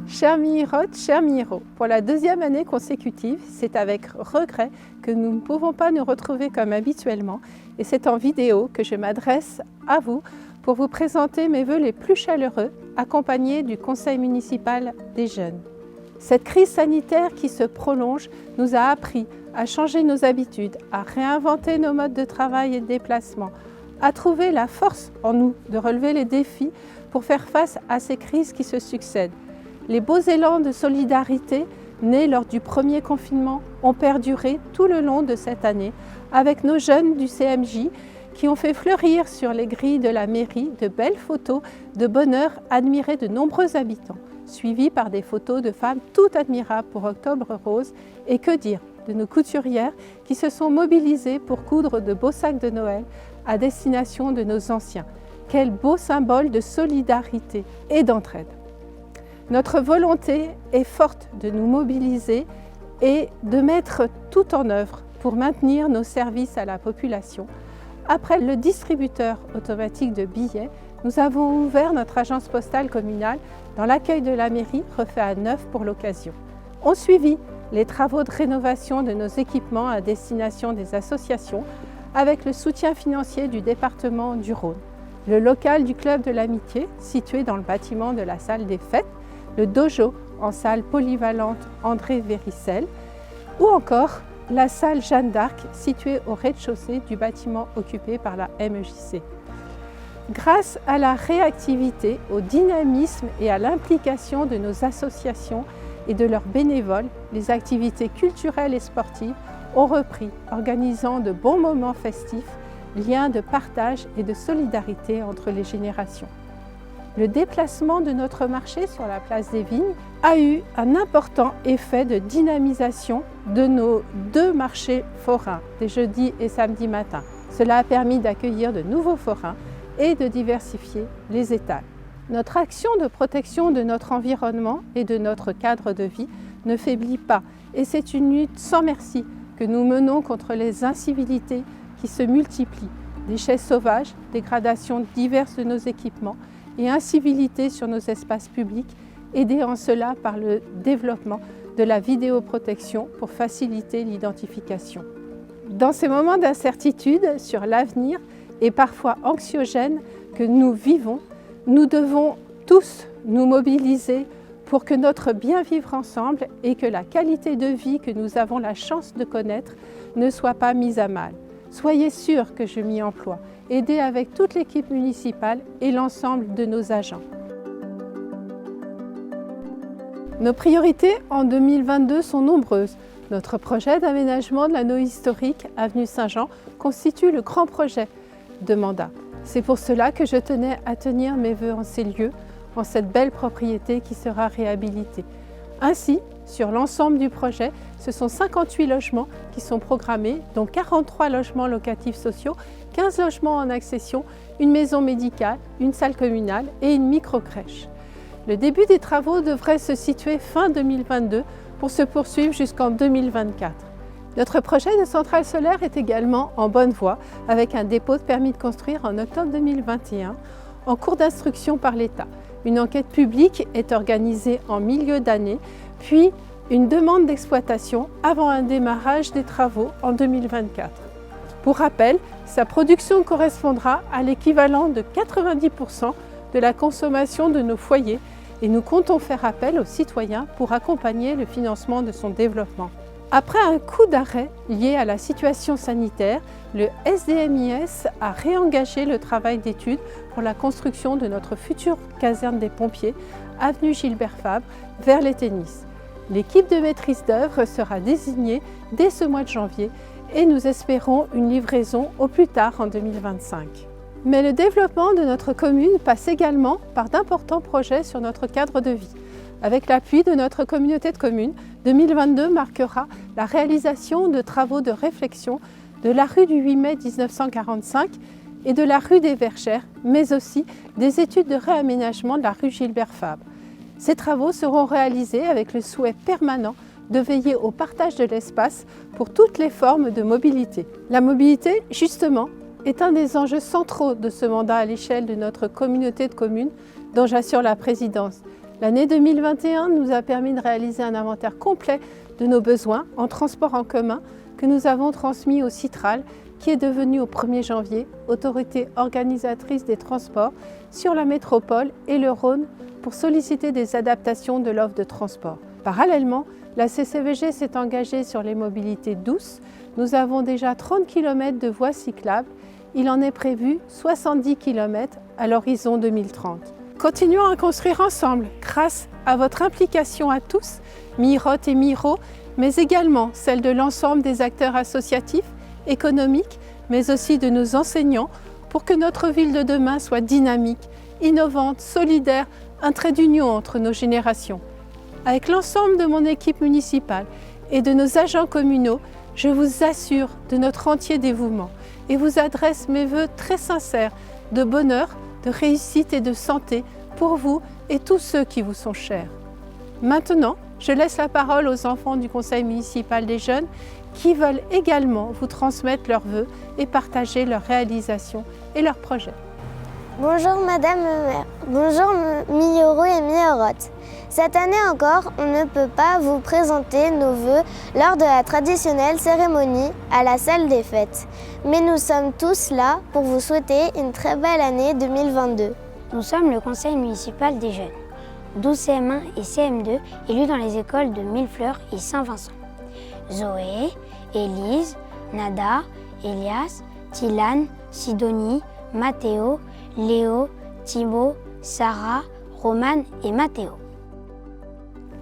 Chères Mihirotes, chers Mihiro, pour la deuxième année consécutive, c'est avec regret que nous ne pouvons pas nous retrouver comme habituellement et c'est en vidéo que je m'adresse à vous pour vous présenter mes vœux les plus chaleureux, accompagnés du Conseil municipal des jeunes. Cette crise sanitaire qui se prolonge nous a appris à changer nos habitudes, à réinventer nos modes de travail et de déplacement, à trouver la force en nous de relever les défis pour faire face à ces crises qui se succèdent. Les beaux élans de solidarité nés lors du premier confinement ont perduré tout le long de cette année avec nos jeunes du CMJ qui ont fait fleurir sur les grilles de la mairie de belles photos de bonheur admirées de nombreux habitants, suivies par des photos de femmes toutes admirables pour Octobre Rose et que dire de nos couturières qui se sont mobilisées pour coudre de beaux sacs de Noël à destination de nos anciens. Quel beau symbole de solidarité et d'entraide! Notre volonté est forte de nous mobiliser et de mettre tout en œuvre pour maintenir nos services à la population. Après le distributeur automatique de billets, nous avons ouvert notre agence postale communale dans l'accueil de la mairie, refait à neuf pour l'occasion. Ont suivi les travaux de rénovation de nos équipements à destination des associations avec le soutien financier du département du Rhône. Le local du Club de l'Amitié, situé dans le bâtiment de la salle des fêtes, le dojo en salle polyvalente André Véricelle ou encore la salle Jeanne d'Arc située au rez-de-chaussée du bâtiment occupé par la MEJC. Grâce à la réactivité, au dynamisme et à l'implication de nos associations et de leurs bénévoles, les activités culturelles et sportives ont repris, organisant de bons moments festifs, liens de partage et de solidarité entre les générations. Le déplacement de notre marché sur la place des Vignes a eu un important effet de dynamisation de nos deux marchés forains, des jeudis et samedis matins. Cela a permis d'accueillir de nouveaux forains et de diversifier les étals. Notre action de protection de notre environnement et de notre cadre de vie ne faiblit pas et c'est une lutte sans merci que nous menons contre les incivilités qui se multiplient, déchets sauvages, dégradations diverses de nos équipements et incivilités sur nos espaces publics, aidés en cela par le développement de la vidéoprotection pour faciliter l'identification. Dans ces moments d'incertitude sur l'avenir et parfois anxiogènes que nous vivons, nous devons tous nous mobiliser pour que notre bien vivre ensemble et que la qualité de vie que nous avons la chance de connaître ne soit pas mise à mal. Soyez sûrs que je m'y emploie, aidez avec toute l'équipe municipale et l'ensemble de nos agents. Nos priorités en 2022 sont nombreuses. Notre projet d'aménagement de l'anneau historique avenue Saint-Jean constitue le grand projet de mandat. C'est pour cela que je tenais à tenir mes vœux en ces lieux, en cette belle propriété qui sera réhabilitée. Ainsi, sur l'ensemble du projet, ce sont 58 logements qui sont programmés, dont 43 logements locatifs sociaux, 15 logements en accession, une maison médicale, une salle communale et une micro-crèche. Le début des travaux devrait se situer fin 2022 pour se poursuivre jusqu'en 2024. Notre projet de centrale solaire est également en bonne voie avec un dépôt de permis de construire en octobre 2021 en cours d'instruction par l'État. Une enquête publique est organisée en milieu d'année, puis une demande d'exploitation avant un démarrage des travaux en 2024. Pour rappel, sa production correspondra à l'équivalent de 90% de la consommation de nos foyers et nous comptons faire appel aux citoyens pour accompagner le financement de son développement. Après un coup d'arrêt lié à la situation sanitaire, le SDMIS a réengagé le travail d'étude pour la construction de notre future caserne des pompiers, avenue Gilbert Fabre, vers les Tennis. L'équipe de maîtrise d'œuvre sera désignée dès ce mois de janvier et nous espérons une livraison au plus tard en 2025. Mais le développement de notre commune passe également par d'importants projets sur notre cadre de vie. Avec l'appui de notre communauté de communes, 2022 marquera la réalisation de travaux de réflexion de la rue du 8 mai 1945 et de la rue des Verchères, mais aussi des études de réaménagement de la rue Gilbert Fabre. Ces travaux seront réalisés avec le souhait permanent de veiller au partage de l'espace pour toutes les formes de mobilité. La mobilité, justement, est un des enjeux centraux de ce mandat à l'échelle de notre communauté de communes dont j'assure la présidence. L'année 2021 nous a permis de réaliser un inventaire complet de nos besoins en transport en commun que nous avons transmis au Citral, qui est devenu au 1er janvier autorité organisatrice des transports sur la métropole et le Rhône pour solliciter des adaptations de l'offre de transport. Parallèlement, la CCVG s'est engagée sur les mobilités douces. Nous avons déjà 30 km de voies cyclables. Il en est prévu 70 km à l'horizon 2030. Continuons à construire ensemble grâce à votre implication à tous, Mirot et Miro, mais également celle de l'ensemble des acteurs associatifs, économiques, mais aussi de nos enseignants, pour que notre ville de demain soit dynamique, innovante, solidaire, un trait d'union entre nos générations. Avec l'ensemble de mon équipe municipale et de nos agents communaux, je vous assure de notre entier dévouement et vous adresse mes vœux très sincères de bonheur, de réussite et de santé pour vous et tous ceux qui vous sont chers. Maintenant, je laisse la parole aux enfants du Conseil municipal des jeunes qui veulent également vous transmettre leurs vœux et partager leurs réalisations et leurs projets. Bonjour Madame le maire, bonjour Miyoro et Miyorot. Cette année encore, on ne peut pas vous présenter nos vœux lors de la traditionnelle cérémonie à la salle des fêtes. Mais nous sommes tous là pour vous souhaiter une très belle année 2022. Nous sommes le conseil municipal des jeunes, 12 CM1 et CM2 élus dans les écoles de Millefleurs et Saint-Vincent. Zoé, Élise, Nada, Elias, Tilane, Sidonie, Mathéo, Léo, Thibaut, Sarah, Romane et Mathéo.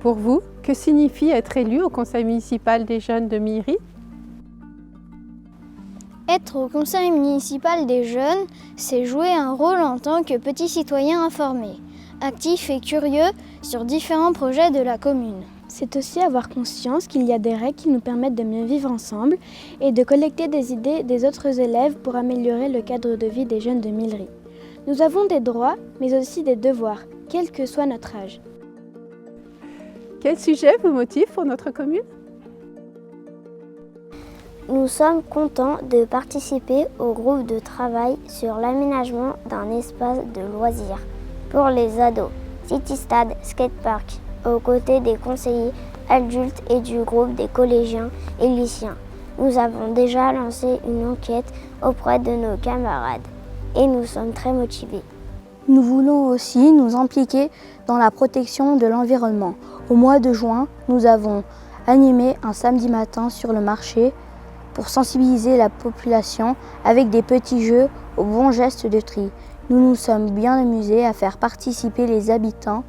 Pour vous, que signifie être élu au conseil municipal des jeunes de Miry? Être au conseil municipal des jeunes, c'est jouer un rôle en tant que petit citoyen informé, actif et curieux sur différents projets de la commune. C'est aussi avoir conscience qu'il y a des règles qui nous permettent de mieux vivre ensemble et de collecter des idées des autres élèves pour améliorer le cadre de vie des jeunes de Millery. Nous avons des droits, mais aussi des devoirs, quel que soit notre âge. Quel sujet vous motive pour notre commune? Nous sommes contents de participer au groupe de travail sur l'aménagement d'un espace de loisirs pour les ados, City Stade, Skatepark, aux côtés des conseillers adultes et du groupe des collégiens et lycéens. Nous avons déjà lancé une enquête auprès de nos camarades et nous sommes très motivés. Nous voulons aussi nous impliquer dans la protection de l'environnement. Au mois de juin, nous avons animé un samedi matin sur le marché pour sensibiliser la population avec des petits jeux aux bons gestes de tri. Nous nous sommes bien amusés à faire participer les habitants,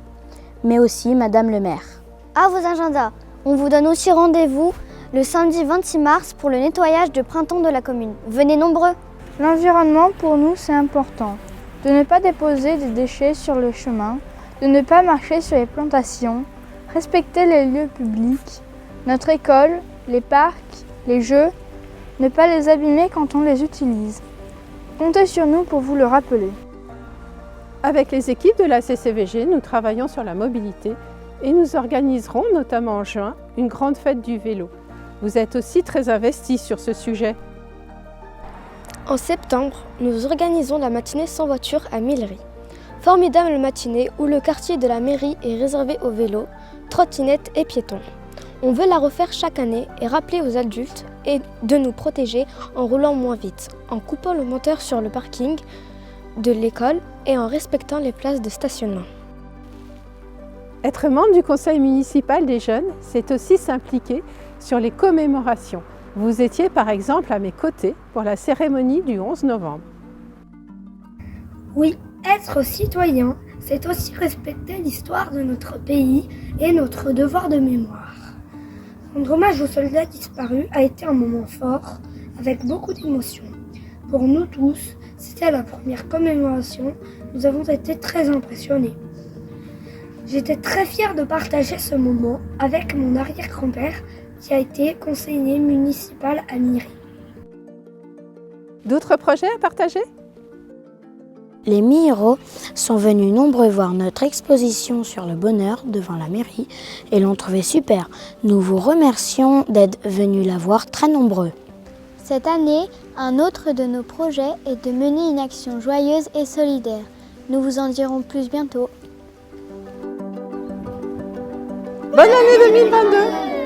mais aussi Madame le maire. À vos agendas, on vous donne aussi rendez-vous le samedi 26 mars pour le nettoyage de printemps de la commune. Venez nombreux. L'environnement pour nous c'est important. De ne pas déposer des déchets sur le chemin, de ne pas marcher sur les plantations, respecter les lieux publics, notre école, les parcs, les jeux, ne pas les abîmer quand on les utilise. Comptez sur nous pour vous le rappeler. Avec les équipes de la CCVG, nous travaillons sur la mobilité et nous organiserons, notamment en juin, une grande fête du vélo. Vous êtes aussi très investis sur ce sujet. En septembre, nous organisons la matinée sans voiture à Millery. Formidable matinée où le quartier de la mairie est réservé aux vélos, trottinettes et piétons. On veut la refaire chaque année et rappeler aux adultes et de nous protéger en roulant moins vite, en coupant le moteur sur le parking de l'école et en respectant les places de stationnement. Être membre du conseil municipal des jeunes, c'est aussi s'impliquer sur les commémorations. Vous étiez par exemple à mes côtés pour la cérémonie du 11 novembre. Oui, être citoyen, c'est aussi respecter l'histoire de notre pays et notre devoir de mémoire. Rendre hommage aux soldats disparus a été un moment fort, avec beaucoup d'émotions. Pour nous tous, c'était la première commémoration, nous avons été très impressionnés. J'étais très fière de partager ce moment avec mon arrière-grand-père qui a été conseiller municipal à Miry. D'autres projets à partager? Les Miro sont venus nombreux voir notre exposition sur le bonheur devant la mairie et l'ont trouvé super. Nous vous remercions d'être venus la voir très nombreux. Cette année, un autre de nos projets est de mener une action joyeuse et solidaire. Nous vous en dirons plus bientôt. Bonne année 2022!